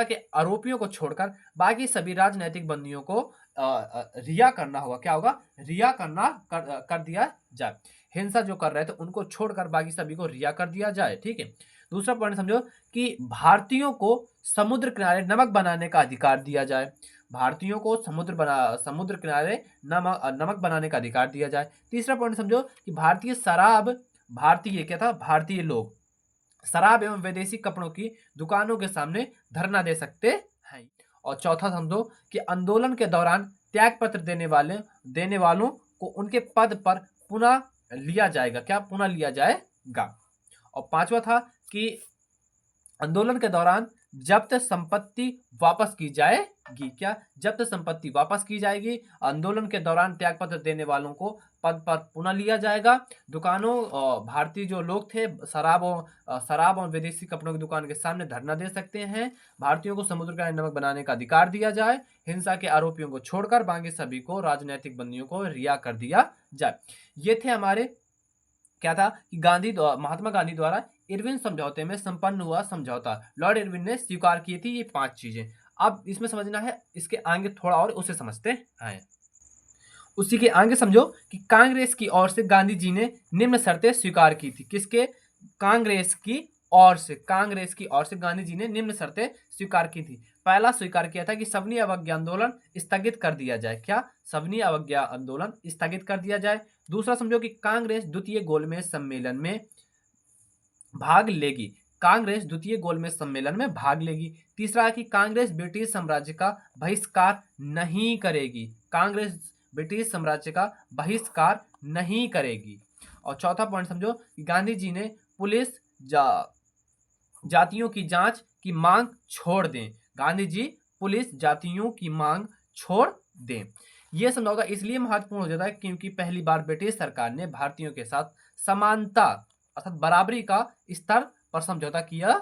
Speaker 1: के आरोपियों को छोड़कर बाकी सभी राजनीतिक बंदियों को रिहा करना होगा। क्या होगा? रिहा करना कर दिया जाए। हिंसा जो कर रहे थे उनको छोड़कर बाकी सभी को रिहा कर दिया जाए। ठीक है। दूसरा पॉइंट समझो कि भारतीयों को समुद्र किनारे नमक बनाने का अधिकार दिया जाए। भारतीयों को समुद्र किनारे नमक बनाने का अधिकार दिया जाए। तीसरा पॉइंट समझो कि भारतीय लोग शराब एवं विदेशी कपड़ों की दुकानों के सामने धरना दे सकते हैं। और चौथा समझो कि आंदोलन के दौरान त्याग पत्र देने वालों को उनके पद पर पुनः लिया जाएगा। क्या? पुनः लिया जाएगा। और पांचवा था कि आंदोलन के दौरान जब्त संपत्ति वापस की जाएगी। क्या? जब्त संपत्ति वापस की जाएगी। आंदोलन के दौरान त्यागपत्र देने वालों को पद पर पुनः लिया जाएगा। दुकानों भारतीय जो लोग थे शराब और विदेशी कपड़ों की दुकान के सामने धरना दे सकते हैं। भारतीयों को समुद्र का नमक बनाने का अधिकार दिया जाए। हिंसा के आरोपियों को छोड़कर बाकी सभी को राजनीतिक बंदियों को रिहा कर दिया जाए। ये थे हमारे क्या था कि महात्मा गांधी द्वारा इरविन समझौते में संपन्न हुआ समझौता। लॉर्ड इरविन ने स्वीकार की थी ये 5 चीजें। अब इसमें समझना है, इसके आगे थोड़ा और उसे समझते हैं। उसी के आगे समझो कि कांग्रेस की ओर से गांधी जी ने निम्न शर्तें स्वीकार की थी। किसके? कांग्रेस की ओर से गांधी जी ने निम्न शर्तें स्वीकार की थी। पहला स्वीकार किया था कि सवर्ण अवज्ञा आंदोलन स्थगित कर दिया जाए। क्या? सवर्ण अवज्ञा आंदोलन स्थगित कर दिया जाए। दूसरा समझो कि कांग्रेस द्वितीय गोलमेज सम्मेलन में भाग लेगी। तीसरा है कि कांग्रेस ब्रिटिश साम्राज्य का बहिष्कार नहीं करेगी। और चौथा पॉइंट समझो कि गांधी जी ने पुलिस जातियों की जांच की मांग छोड़ दें। गांधी जी पुलिस जातियों की मांग छोड़ दें। यह समझौता इसलिए महत्वपूर्ण हो जाता है क्योंकि पहली बार ब्रिटिश सरकार ने भारतीयों के साथ समानता अर्थात बराबरी का स्तर पर समझौता किया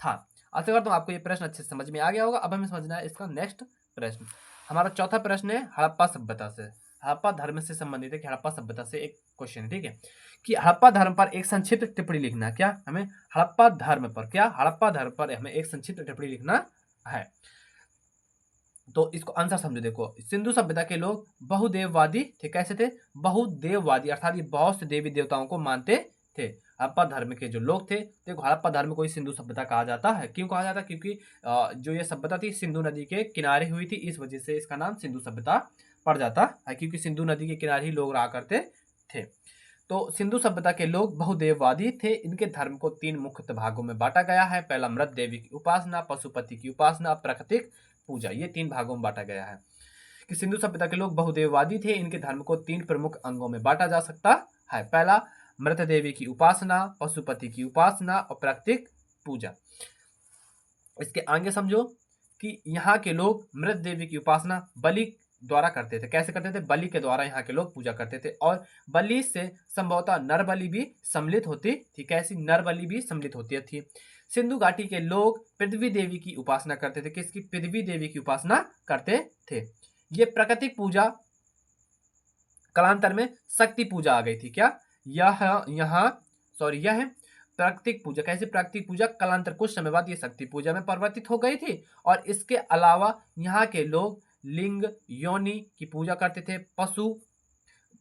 Speaker 1: था। आशा करता हूं आपको ये प्रश्न अच्छे से समझ में आ गया होगा। अब हमें समझना है इसका नेक्स्ट प्रश्न। हमारा चौथा प्रश्न है हड़प्पा सभ्यता से, हड़प्पा धर्म से संबंधित है कि हड़प्पा सभ्यता से एक क्वेश्चन है। ठीक है कि हड़प्पा धर्म पर एक संक्षिप्त टिप्पणी लिखना। क्या? हमें हड़प्पा धर्म पर हमें एक संक्षिप्त टिप्पणी लिखना है। तो इसको आंसर समझो। देखो सिंधु सभ्यता के लोग बहुदेववादी थे। कैसे थे? बहुदेववादी अर्थात ये बहुत से देवी देवताओं को मानते थे। हड़प्पा धर्म के जो लोग थे, देखो हड़प्पा धर्म को ही सिंधु सभ्यता कहा जाता है। क्यों कहा जाता है? क्योंकि जो ये सभ्यता थी सिंधु नदी के किनारे हुई थी, इस वजह से इसका नाम सिंधु सभ्यता पड़ जाता है, क्योंकि सिंधु नदी के किनारे ही लोग रहा करते थे। तो सिंधु सभ्यता के लोग बहुदेववादी थे। इनके धर्म को 3 मुख्य भागों में बांटा गया है। पहला मृत देवी की उपासना, पशुपति की उपासना, प्राकृतिक पूजा। ये 3 भागों में बांटा गया है कि सिंधु सभ्यता के लोग बहुदेववादी थे। इनके धर्म को 3 प्रमुख अंगों में बांटा जा सकता है। पहला मृत देवी की उपासना, पशुपति की उपासना और प्राकृतिक पूजा। इसके आगे समझो कि यहाँ के लोग मृत देवी की उपासना बलि द्वारा करते थे। कैसे करते थे? बलि के द्वारा यहाँ के लोग पूजा करते थे और बलि से संभवतः नर बलि भी सम्मिलित होती थी। कैसी? नर बलि भी सम्मिलित होती थी। सिंधु घाटी के लोग पृथ्वी देवी की उपासना करते थे। किसकी? पृथ्वी देवी की उपासना करते थे। ये प्राकृतिक पूजा कालांतर में शक्ति पूजा आ गई थी। क्या? यह प्राकृतिक पूजा। कैसे प्राकृतिक पूजा? कालांतर कुछ समय बाद ये शक्ति पूजा में परिवर्तित हो गई थी। और इसके अलावा यहाँ के लोग लिंग योनि की पूजा करते थे, पशु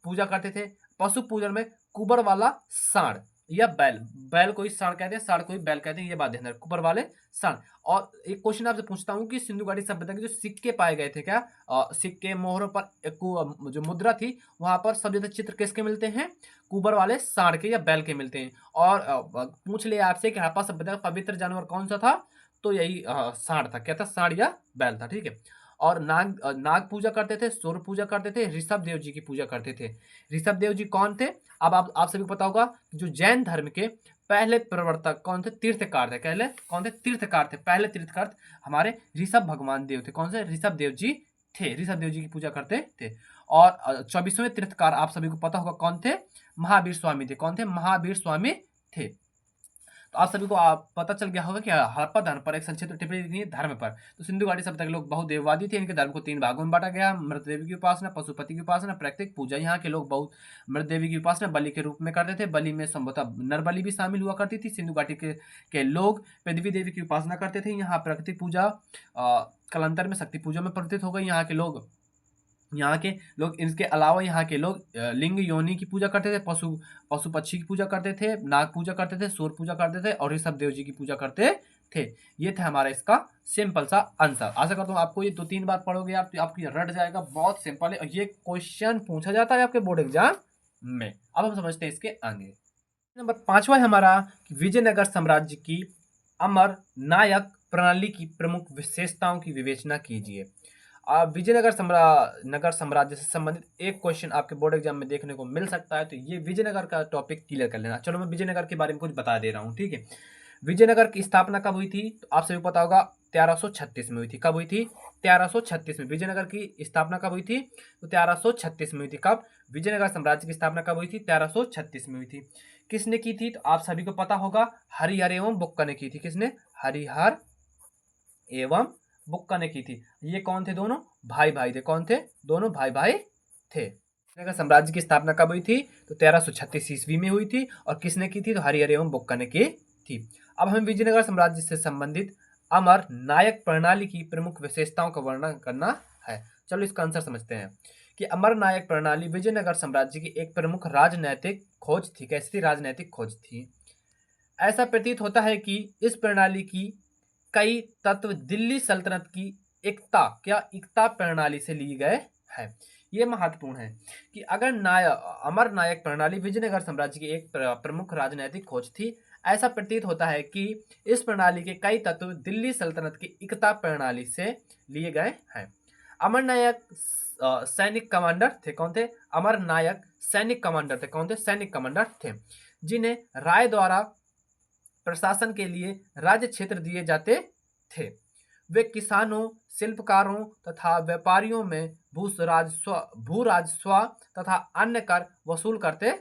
Speaker 1: पूजा करते थे। पशु पूजन में कुबर वाला सांड या बैल को ही सांड कहते हैं, सांड को ही बैल कहते हैं, ये बात ध्यान रखना, कुबर वाले सांड। और एक क्वेश्चन आपसे पूछता हूँ कि सिंधु घाटी सभ्यता के जो सिक्के पाए गए थे, क्या सिक्के मोहरों पर जो मुद्रा थी वहां पर सब ज्यादा चित्र किसके मिलते हैं? कुबर वाले सांड के या बैल के मिलते हैं। और पूछ ले आपसे कि हड़प्पा सभ्यता का पवित्र जानवर कौन सा था? तो यही सांड था। क्या था? सांड या बैल था, ठीक है। और नाग पूजा करते थे, सूर्य पूजा करते थे, ऋषभ देव जी की पूजा करते थे। ऋषभ देव जी कौन थे? अब आप सभी को पता होगा, जो जैन धर्म के पहले प्रवर्तक कौन थे? तीर्थकार थे। पहले कौन थे? तीर्थकार थे। पहले तीर्थकार हमारे ऋषभ भगवान देव थे। कौन से? ऋषभ देव जी थे। ऋषभ देव जी की पूजा करते थे। और 24वें तीर्थकार आप सभी को पता होगा कौन थे? महावीर स्वामी थे। कौन थे? महावीर स्वामी थे। तो आप सभी को पता चल गया होगा कि हड़प्पा धर्म पर एक संक्षिप्त टिप्पणी लिखी है धर्म पर। तो सिंधु घाटी सभ्यता के लोग बहुदेववादी थे। इनके धर्म को 3 भागों में बांटा गया: मृत देवी की उपासना, पशुपति की उपासना, प्राकृतिक पूजा। यहाँ के लोग बहुत मृत देवी की उपासना बलि के रूप में करते थे। बलि में संभवतः नर बलि भी शामिल हुआ करती थी। सिंधु घाटी के लोग पृथ्वी देवी की उपासना करते थे। यहाँ प्राकृतिक पूजा कालांतर में शक्ति पूजा में परिवर्तित हो गई। यहाँ के लोग इसके अलावा यहाँ के लोग लिंग योनि की पूजा करते थे, पशु पक्षी की पूजा करते थे, नाग पूजा करते थे, सूर्य पूजा करते थे और ऋषभ देव जी की पूजा करते थे। ये था हमारा इसका सिंपल सा आंसर। आशा करता हूँ आपको ये 2-3 बार पढ़ोगे आप तो आपको ये रट जाएगा। बहुत सिंपल है और ये क्वेश्चन पूछा जाता है आपके बोर्ड एग्जाम में। अब हम समझते हैं इसके आगे। नंबर 5वां है हमारा कि विजयनगर साम्राज्य की अमर नायक प्रणाली की प्रमुख विशेषताओं की विवेचना कीजिए। नगर साम्राज्य से संबंधित एक क्वेश्चन आपके बोर्ड एग्जाम में देखने को मिल सकता है, तो ये विजयनगर का टॉपिक क्लियर कर लेना। चलो मैं विजयनगर के बारे में कुछ बता दे रहा हूँ, ठीक है। विजयनगर की स्थापना कब हुई थी? तो आप सभी को पता होगा 1336 में हुई थी। कब हुई थी? 1336 में। विजयनगर की स्थापना कब हुई थी? तो 1336 में हुई थी। कब? विजयनगर साम्राज्य की स्थापना कब हुई थी? 1336 में हुई थी। किसने की थी? तो आप सभी को पता होगा हरिहर एवं बुक्का ने की थी। किसने? हरिहर एवं बुक्का ने की थी। ये कौन थे? दोनों भाई भाई थे। कौन थे? दोनों भाई भाई थे। विजयनगर साम्राज्य की स्थापना कब हुई थी? तो 1336 ईस्वी में हुई थी। और किसने की थी? तो हरिहर एवं बुक्का ने की थी। अब हमें विजयनगर साम्राज्य से संबंधित अमर नायक प्रणाली की प्रमुख विशेषताओं का वर्णन करना है। चलो इसका आंसर समझते हैं कि अमर नायक प्रणाली विजयनगर साम्राज्य की एक प्रमुख राजनैतिक खोज थी। कैसी थी? राजनैतिक खोज थी। ऐसा प्रतीत होता है कि इस प्रणाली की कई तत्व दिल्ली सल्तनत की एकता प्रणाली से लिए गए हैं। यह महत्वपूर्ण है कि अमर नायक प्रणाली विजयनगर साम्राज्य की एक प्रमुख राजनैतिक खोज थी। ऐसा प्रतीत होता है कि इस प्रणाली के कई तत्व दिल्ली सल्तनत की एकता प्रणाली से लिए गए हैं। अमर नायक सैनिक कमांडर थे। कौन थे? अमर नायक सैनिक कमांडर थे। कौन थे? सैनिक कमांडर थे जिन्हें राय द्वारा प्रशासन के लिए राज्य क्षेत्र दिए जाते थे। वे किसानों, शिल्पकारों तथा व्यापारियों में भू राजस्व तथा अन्य कर वसूल करते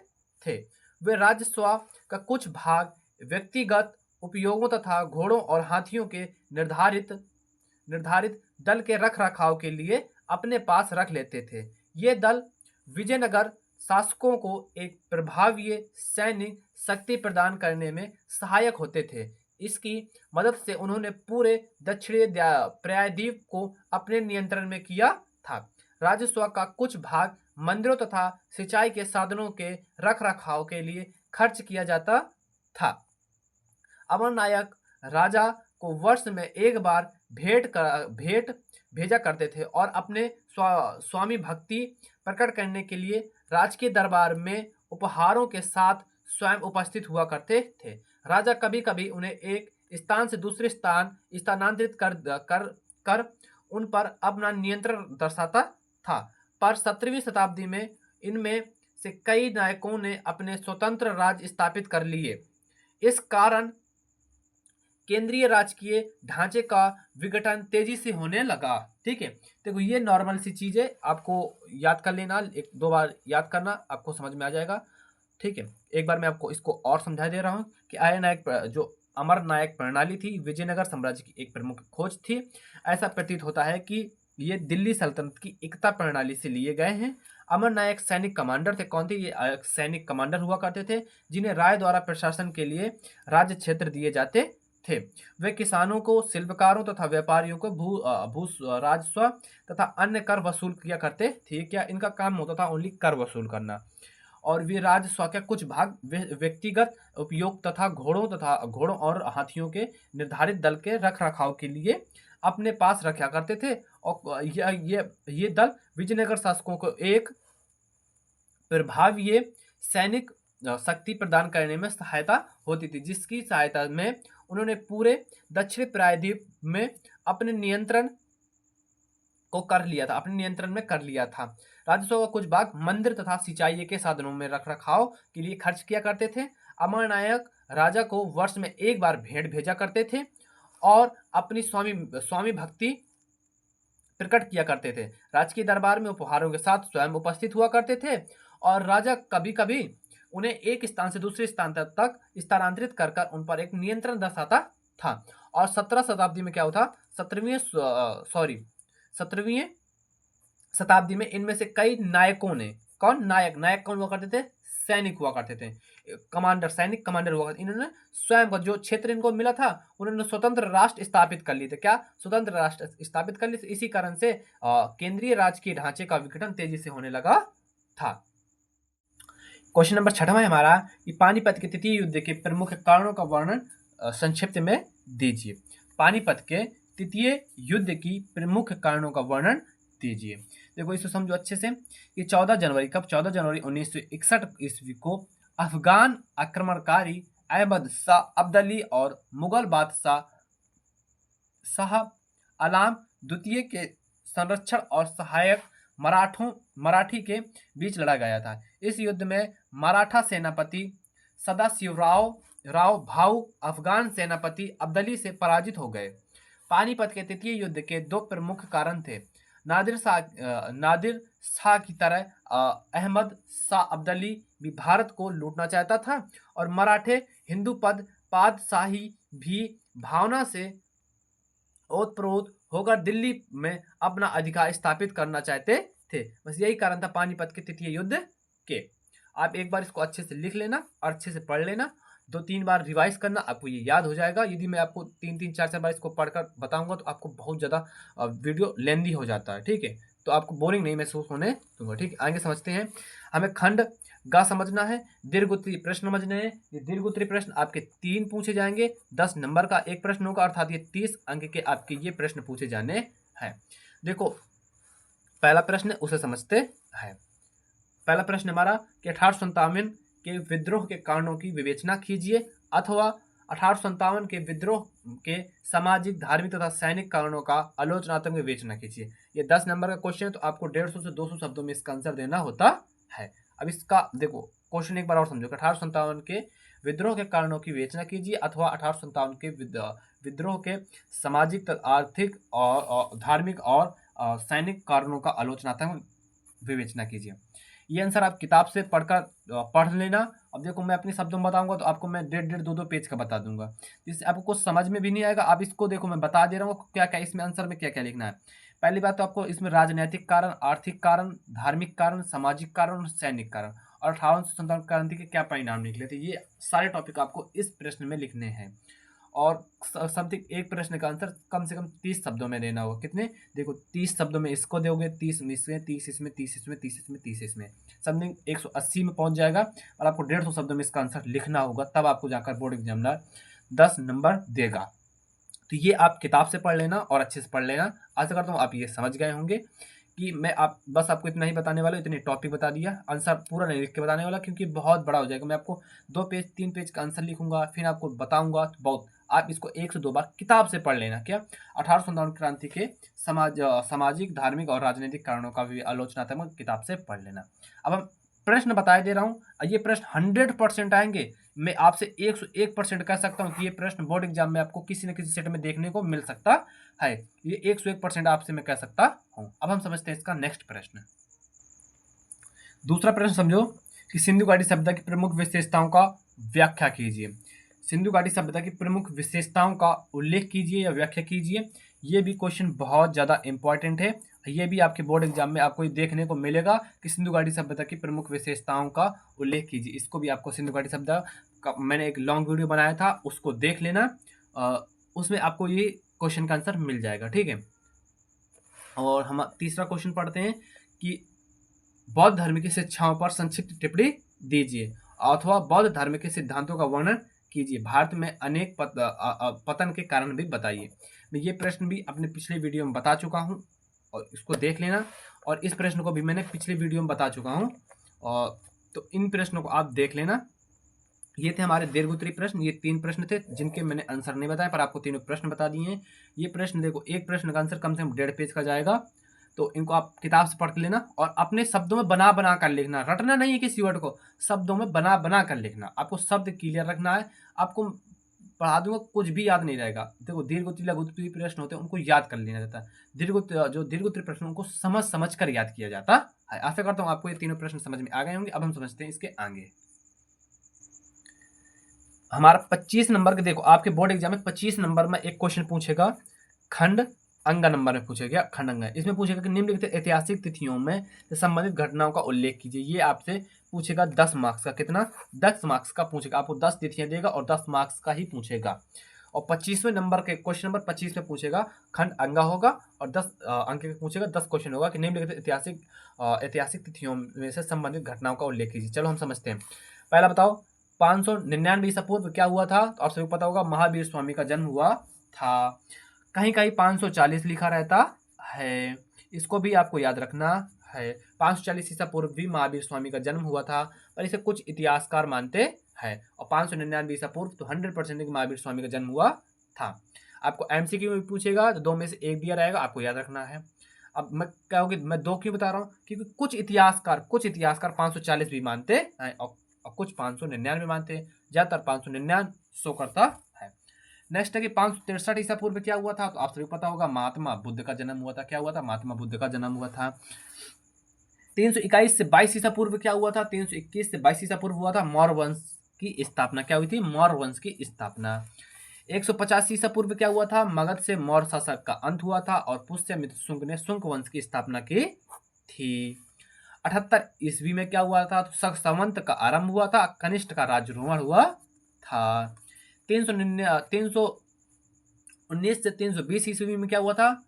Speaker 1: थे। वे राजस्व का कुछ भाग व्यक्तिगत उपयोगों तथा घोड़ों और हाथियों के निर्धारित दल के रखरखाव के लिए अपने पास रख लेते थे। ये दल विजयनगर शासकों को एक प्रभावी सैन्य शक्ति प्रदान करने में सहायक होते थे। इसकी मदद से उन्होंने पूरे दक्षिणी प्रायद्वीप को अपने नियंत्रण में किया था। राजस्व का कुछ भाग मंदिरों तथा सिंचाई के साधनों के रखरखाव के लिए खर्च किया जाता था। अमर नायक राजा को वर्ष में एक बार भेंट भेजा करते थे और अपने स्वामी भक्ति प्रकट करने के लिए राजकीय दरबार में उपहारों के साथ स्वयं उपस्थित हुआ करते थे। राजा कभी कभी उन्हें एक स्थान से दूसरे स्थान स्थानांतरित कर उन पर अपना नियंत्रण दर्शाता था। पर 17वीं शताब्दी में इनमें से कई नायकों ने अपने स्वतंत्र राज्य स्थापित कर लिए। इस कारण केंद्रीय राजकीय ढांचे का विघटन तेजी से होने लगा। ठीक है, देखो ये नॉर्मल सी चीज है, आपको याद कर लेना, 1-2 बार याद करना, आपको समझ में आ जाएगा। ठीक है, एक बार मैं आपको इसको और समझा दे रहा हूँ कि जो अमर नायक प्रणाली थी विजयनगर साम्राज्य की एक प्रमुख खोज थी। ऐसा प्रतीत होता है कि ये दिल्ली सल्तनत की एकता प्रणाली से लिए गए हैं। अमर नायक सैनिक कमांडर थे। कौन थे? ये सैनिक कमांडर हुआ करते थे जिन्हें राय द्वारा प्रशासन के लिए राज्य क्षेत्र दिए जाते थे। वे किसानों को, शिल्पकारों तथा व्यापारियों को भू राजस्व तथा अन्य कर वसूल किया करते थे। क्या इनका काम होता था? ओनली कर वसूल करना। और वे राजस्व का कुछ भाग व्यक्तिगत उपयोग तथा घोड़ों और हाथियों के निर्धारित दल के रखरखाव के लिए अपने पास रखा करते थे। और ये दल विजयनगर शासकों को एक प्रभावी सैनिक शक्ति प्रदान करने में सहायता होती थी, जिसकी सहायता में उन्होंने पूरे दक्षिण प्रायद्वीप में अपने नियंत्रण में कर लिया था। राजस्व का कुछ भाग मंदिर तथा सिंचाई के साधनों में रखरखाव के लिए खर्च किया करते थे। अमरनायक राजा को वर्ष में एक बार भेंट भेजा करते थे और अपनी स्वामी भक्ति प्रकट किया करते थे। राजकीय दरबार में उपहारों के साथ स्वयं उपस्थित हुआ करते थे और राजा कभी कभी उन्हें एक स्थान से दूसरे स्थान तक स्थानांतरित कर कर उन पर एक नियंत्रण दर्शाता था। और 17 शताब्दी में क्या हुआ था, 17वीं शताब्दी में इनमें से कई नायकों ने, नायक कौन हुआ करते थे, सैनिक हुआ करते थे, सैनिक कमांडर हुआ करते, इन्होंने स्वयं का जो क्षेत्र इनको मिला था उन्होंने स्वतंत्र राष्ट्र स्थापित कर लिए थे। क्या स्वतंत्र राष्ट्र स्थापित कर लिए? इसी कारण से केंद्रीय राजकीय ढांचे का विघटन तेजी से होने लगा था। क्वेश्चन नंबर 6 है हमारा कि पानीपत के तृतीय युद्ध के प्रमुख कारणों का वर्णन संक्षिप्त में दीजिए। पानीपत के तृतीय युद्ध की प्रमुख कारणों का वर्णन दीजिए। देखो इसको समझो अच्छे से कि 14 जनवरी 1961 ईस्वी को अफगान आक्रमणकारी अहमद शाह अब्दाली और मुगल बादशाह शाह आलम द्वितीय के संरक्षण और सहायक मराठी के बीच लड़ा गया था। इस युद्ध में मराठा सेनापति सदाशिवराव भाऊ अफगान सेनापति अब्दाली से पराजित हो गए। पानीपत के तृतीय युद्ध के दो प्रमुख कारण थे। नादिर शाह की तरह अहमद शाह अब्दाली भी भारत को लूटना चाहता था और मराठे हिंदू पादशाही भी भावना से ओतप्रोत होकर दिल्ली में अपना अधिकार स्थापित करना चाहते थे। बस यही कारण था पानीपत के तृतीय युद्ध के। आप एक बार इसको अच्छे से लिख लेना और अच्छे से पढ़ लेना, 2-3 बार रिवाइज करना, आपको ये याद हो जाएगा। यदि मैं आपको 3-3, 4-4 बार इसको पढ़कर बताऊंगा तो आपको बहुत ज़्यादा वीडियो लेंदी हो जाता है, ठीक है। तो आपको बोरिंग नहीं महसूस होने दूंगा, ठीक है। आगे समझते हैं। हमें खंड गा समझना है, दीर्घोत्तरीय प्रश्न समझने हैं। ये दीर्घोत्तरीय प्रश्न आपके 3 पूछे जाएंगे, 10 नंबर का एक प्रश्न होगा, अर्थात ये 30 अंक के आपके ये प्रश्न पूछे जाने हैं। देखो पहला प्रश्न उसे समझते हैं। पहला प्रश्न हमारा कि 1857 के विद्रोह के कारणों की विवेचना कीजिए, अथवा 1857 के विद्रोह के सामाजिक, धार्मिक तथा सैनिक कारणों का आलोचनात्मक विवेचना कीजिए। ये 10 नंबर का क्वेश्चन है, तो आपको 150 से 200 शब्दों में इसका आंसर देना होता है। अब इसका देखो क्वेश्चन एक बार और समझो। 1857 के विद्रोह के कारणों की विवेचना कीजिए, अथवा 1857 के विद्रोह के सामाजिक, आर्थिक और धार्मिक और सैनिक कारणों का आलोचनात्मक विवेचना कीजिए। ये आंसर आप किताब से पढ़ लेना। अब देखो मैं अपने शब्दों में बताऊंगा तो आपको मैं 1.5, 2 पेज का बता दूंगा, जिससे आपको कुछ समझ में भी नहीं आएगा। आप इसको देखो मैं बता दे रहा हूँ क्या क्या इसमें आंसर में क्या क्या लिखना है। पहली बात तो आपको इसमें राजनीतिक कारण, आर्थिक कारण, धार्मिक कारण, सामाजिक कारण और सैनिक कारण, और 1857 क्रांति के क्या परिणाम निकले थे, ये सारे टॉपिक आपको इस प्रश्न में लिखने हैं। और समथिंग एक प्रश्न का आंसर कम से कम 30 शब्दों में देना होगा। कितने? देखो 30 शब्दों में इसको दोगे, 30 इसमें, 30 इसमें, 30 इसमें, 30 इसमें, 30 इसमें, समथिंग 180 में पहुंच जाएगा। और आपको 150 शब्दों में इसका आंसर लिखना होगा, तब आपको जाकर बोर्ड एग्जामिनर 10 नंबर देगा। तो ये आप किताब से पढ़ लेना और अच्छे से पढ़ लेना। आशा करता हूँ आप ये समझ गए होंगे कि मैं बस आपको इतना ही बताने वाला हूँ, इतने टॉपिक बता दिया। आंसर पूरा नहीं लिख के बताने वाला क्योंकि बहुत बड़ा हो जाएगा। मैं आपको 2 पेज 3 पेज का आंसर लिखूंगा, फिर आपको बताऊंगा। तो बहुत आप इसको 1 से 2 बार किताब से पढ़ लेना। क्या? 1857 क्रांति के सामाजिक, धार्मिक और राजनीतिक कारणों का भी आलोचनात्मक किताब से पढ़ लेना। अब हम प्रश्न बताए दे रहा हूँ, ये प्रश्न 100% आएंगे। मैं आपसे 101% कह सकता हूँ कि ये प्रश्न बोर्ड एग्जाम में आपको किसी न किसी सेट में देखने को मिल सकता है। ये 101% आपसे मैं कह सकता हूँ। अब हम समझते हैं इसका नेक्स्ट प्रश्न। दूसरा प्रश्न समझो कि सिंधु घाटी सभ्यता की प्रमुख विशेषताओं का व्याख्या कीजिए। सिंधु घाटी सभ्यता की प्रमुख विशेषताओं का उल्लेख कीजिए या व्याख्या कीजिए। ये भी क्वेश्चन बहुत ज़्यादा इंपॉर्टेंट है। ये भी आपके बोर्ड एग्जाम में आपको देखने को मिलेगा कि सिंधु घाटी सभ्यता की प्रमुख विशेषताओं का उल्लेख कीजिए। इसको भी आपको सिंधु घाटी सभ्यता का मैंने एक लॉन्ग वीडियो बनाया था, उसको देख लेना। उसमें आपको ये क्वेश्चन का आंसर मिल जाएगा, ठीक है। और हम तीसरा क्वेश्चन पढ़ते हैं कि बौद्ध धर्म की शिक्षाओं पर संक्षिप्त टिप्पणी दीजिए, अथवा बौद्ध धर्म के सिद्धांतों का वर्णन कीजिए। भारत में अनेक पतन के कारण भी बताइए। मैं ये प्रश्न भी अपने पिछले वीडियो में बता चुका हूँ और इसको देख लेना। और इस प्रश्न को भी मैंने पिछले वीडियो में बता चुका हूँ। और तो इन प्रश्नों को आप देख लेना। ये थे हमारे दीर्घोत्तरीय प्रश्न। ये 3 प्रश्न थे जिनके मैंने आंसर नहीं बताया, पर आपको तीनों प्रश्न बता दिए हैं। ये प्रश्न देखो, एक प्रश्न का आंसर कम से कम 1.5 पेज का जाएगा, तो इनको आप किताब से पढ़ के लेना और अपने शब्दों में बना बना कर लिखना। रटना नहीं है किसी वर्ड को, शब्दों में बना बना कर लिखना। आपको शब्द क्लियर रखना है। आपको पढ़ा दूंगा, कुछ भी याद नहीं रहेगा। देखो, दीर्घोत्तरीय लघुत्तरीय प्रश्न होते हैं, उनको याद कर लेना जाता है। जो दीर्घोत्तरीय प्रश्न उनको समझ समझ कर याद किया जाता है। आशा करता हूँ आपको ये तीनों प्रश्न समझ में आ गए होंगे। अब हम समझते हैं इसके आगे। हमारा 25 नंबर के, देखो आपके बोर्ड एग्जाम में 25 नंबर में एक क्वेश्चन पूछेगा, खंड अंग नंबर में पूछेगा, खंड अंग। इसमें पूछेगा कि निम्नलिखित ऐतिहासिक तिथियों में संबंधित घटनाओं का उल्लेख कीजिए। ये आपसे पूछेगा 10 मार्क्स का। कितना? 10 मार्क्स का पूछेगा। आपको 10 तिथियां देगा और 10 मार्क्स का ही पूछेगा। और 25वें नंबर के क्वेश्चन नंबर 25 में पूछेगा, खंड अंगा होगा और 10 अंक के पूछेगा। 10 क्वेश्चन होगा कि निम्नलिखित ऐतिहासिक तिथियों में से संबंधित घटनाओं का उल्लेख कीजिए। चलो हम समझते हैं। पहला बताओ, 599 ईसा पूर्व क्या हुआ था? तो आप सभी को पता होगा, महावीर स्वामी का जन्म हुआ था। कहीं कहीं 540 लिखा रहता है, इसको भी आपको याद रखना है। 540 ईसा पूर्व भी महावीर स्वामी का जन्म हुआ था, पर इसे कुछ इतिहासकार मानते हैं। और 599 ईसा पूर्व तो 100% महावीर स्वामी का जन्म हुआ था। आपको एमसीक्यू में पूछेगा तो 2 में से 1 दिया रहेगा, आपको याद रखना है। अब मैं कहोगे मैं 2 क्यों बता रहा हूँ? क्योंकि कुछ इतिहासकार 540 भी मानते हैं और कुछ 599 मानते हैं। ज्यादातर 599 शो करता है। नेक्स्ट है कि 563 ईसा पूर्व क्या हुआ था? तो आप सभी को पता होगा, महात्मा बुद्ध का जन्म हुआ था। क्या हुआ था? महात्मा बुद्ध का जन्म हुआ था। 321 से 22 ईसा पूर्व क्या हुआ था? 321 से 22 ईसा पूर्व हुआ था मौर्य वंश की स्थापना। क्या हुई थी? मौर्य वंश की स्थापना। 185 ईसा पूर्व क्या हुआ था? मगध से मौर्य शासक का अंत हुआ था और पुष्यमित्र शुंग ने शुंग वंश की स्थापना की थी। 78 ईस्वी में क्या हुआ था? तो संवत का आरंभ हुआ था, कनिष्ठ का राज्यारोहण हुआ था। 319 से 320 ईस्वी में क्या हुआ था?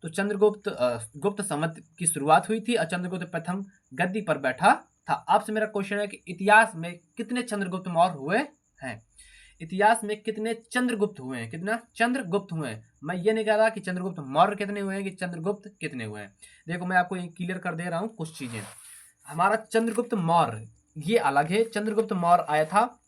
Speaker 1: तो चंद्रगुप्त गुप्त संवत की शुरुआत हुई थी और चंद्रगुप्त प्रथम गद्दी पर बैठा था। आपसे मेरा क्वेश्चन है कि इतिहास में कितने चंद्रगुप्त मौर्य हुए हैं? इतिहास में कितने चंद्रगुप्त हुए हैं? कितना चंद्रगुप्त हुए हैं? मैं ये नहीं कह रहा कि चंद्रगुप्त मौर्य कितने हुए हैं कि चंद्रगुप्त कितने हुए हैं। देखो, मैं आपको ये क्लियर कर दे रहा हूं कुछ चीजें। हमारा चंद्रगुप्त मौर्य ये अलग है। चंद्रगुप्त मौर्य आया था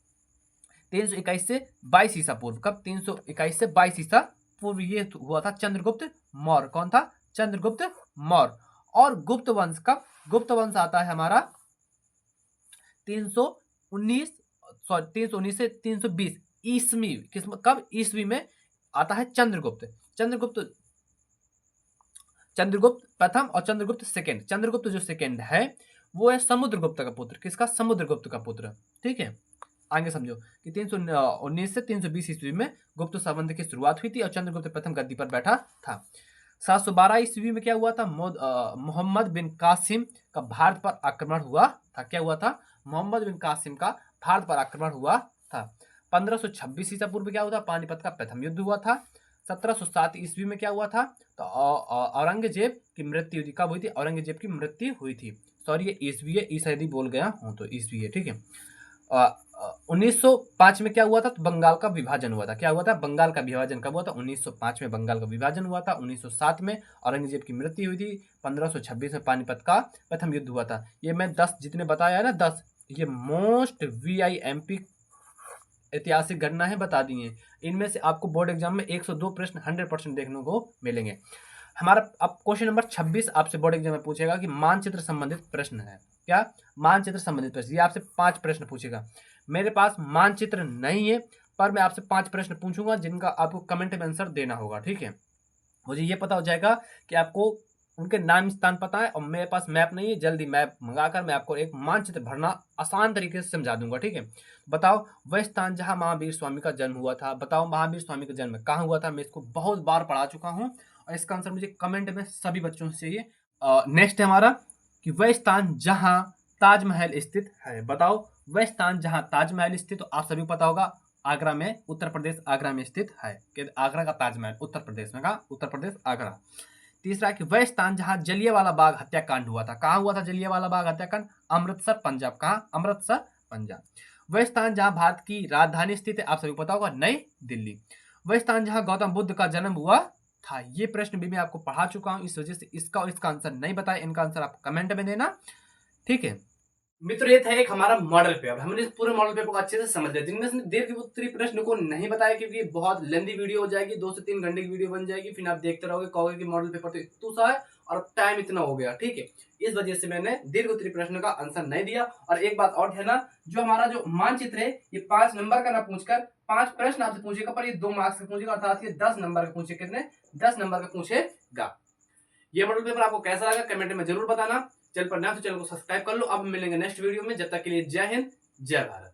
Speaker 1: 321 से 22 ईसा पूर्व। कब? 321 से 22 ईसा पूर्व ये हुआ था चंद्रगुप्त मौर्य। कौन था? चंद्रगुप्त मौर्य। और गुप्त वंश कब? गुप्त वंश आता है हमारा 319 से 320 ईस्वी। कब? ईस्वी में आता है चंद्रगुप्त। चंद्रगुप्त प्रथम और चंद्रगुप्त सेकंड। चंद्रगुप्त जो सेकंड है वो है समुद्रगुप्त का पुत्र। किसका? समुद्रगुप्त का पुत्र। ठीक है, आगे समझो कि 319 से 320 ईस्वी में गुप्त संबंध की शुरुआत हुई थी और चंद्रगुप्त प्रथम गद्दी पर बैठा था। 712 ईस्वी में क्या हुआ था? मोहम्मद बिन कासिम का भारत पर आक्रमण हुआ था। क्या हुआ था? मोहम्मद बिन कासिम का भारत पर आक्रमण हुआ था। 1526 ईसा पूर्व क्या हुआ था? पानीपत का प्रथम युद्ध हुआ था। 1707 ईस्वी में क्या हुआ था? तो औरंगजेब की मृत्यु हुई थी। कब हुई थी? औरंगजेब की मृत्यु हुई थी। सॉरी, ये ईस्वी है, ईसा यदि बोल गया हूं तो ईस्वी है। ठीक है। 1905 में क्या हुआ था? तो बंगाल का विभाजन हुआ था। क्या हुआ था? बंगाल का विभाजन कब हुआ था? 1905 में बंगाल का विभाजन हुआ था। 1907 में औरंगजेब की मृत्यु हुई थी। 1526 में पानीपत का प्रथम युद्ध हुआ था। ये मैं 10 जितने बताया है ना, 10 ये मोस्ट VIMP ऐतिहासिक घटना है, बता दी है। इनमें से आपको बोर्ड एग्जाम में 102 प्रश्न 100% देखने को मिलेंगे। हमारा अब क्वेश्चन नंबर 26 आपसे बोर्ड एग्जाम में पूछेगा कि मानचित्र संबंधित प्रश्न है। क्या? मानचित्र संबंधित प्रश्न। ये आपसे 5 प्रश्न पूछेगा। मेरे पास मानचित्र नहीं है, पर मैं आपसे 5 प्रश्न पूछूंगा जिनका आपको कमेंट में आंसर देना होगा। ठीक है, मुझे ये पता हो जाएगा कि आपको उनके नाम स्थान पता है और मेरे पास मैप नहीं है। जल्दी मैप मंगाकर मैं आपको एक मानचित्र भरना आसान तरीके से समझा दूंगा। ठीक है, बताओ वह स्थान जहां महावीर स्वामी का जन्म हुआ था। बताओ महावीर स्वामी का जन्म कहाँ हुआ था। मैं इसको बहुत बार पढ़ा चुका हूँ और इसका आंसर मुझे कमेंट में सभी बच्चों से चाहिए। नेक्स्ट है हमारा कि वह स्थान जहां ताजमहल स्थित है। बताओ वह स्थान जहां ताजमहल स्थित, तो आप सभी को पता होगा आगरा में, उत्तर प्रदेश आगरा में स्थित है। कि आगरा का ताजमहल उत्तर प्रदेश में, कहा? उत्तर प्रदेश आगरा। तीसरा कि वह स्थान जहां जलियांवाला बाग हत्याकांड हुआ था। कहां हुआ था जलियांवाला बाग हत्याकांड? अमृतसर पंजाब। कहां? अमृतसर पंजाब। वह स्थान जहां भारत की राजधानी स्थित है, आप सभी को पता होगा, नई दिल्ली। वह स्थान जहां गौतम बुद्ध का जन्म हुआ था। ये प्रश्न भी मैं आपको पढ़ा चुका हूं, इस वजह से इसका और इसका आंसर नहीं बताया। इनका आंसर आप कमेंट में देना। ठीक है। मित्रों, ये था एक हमारा मॉडल पेपर। हमने इस पूरे मॉडल पेपर को अच्छे से समझ लिया। जिनमें से दीर्घ उत्तरीय प्रश्न को नहीं बताया क्योंकि ये बहुत लेंदी वीडियो हो जाएगी, 2 से 3 घंटे की वीडियो बन जाएगी। फिर आप देखते रहोगे, कहोगे कि मॉडल पेपर तो इतना सा है और टाइम इतना हो गया, ठीक है। इस वजह से मैंने दीर्घ उत्तरीय प्रश्न का आंसर नहीं दिया। और एक बात और है ना, जो हमारा जो मानचित्र है, ये 5 नंबर का ना पूछकर 5 प्रश्न आपसे पूछेगा, पर ये 2 मार्क्स का पूछेगा, अर्थात ये 10 नंबर का पूछे, कितने 10 नंबर का पूछेगा। ये मॉडल पेपर आपको कैसा लगा कमेंट में जरूर बताना। चैनल पर नया तो चैनल को सब्सक्राइब कर लो। अब मिलेंगे नेक्स्ट वीडियो में, जब तक के लिए जय हिंद, जय भारत।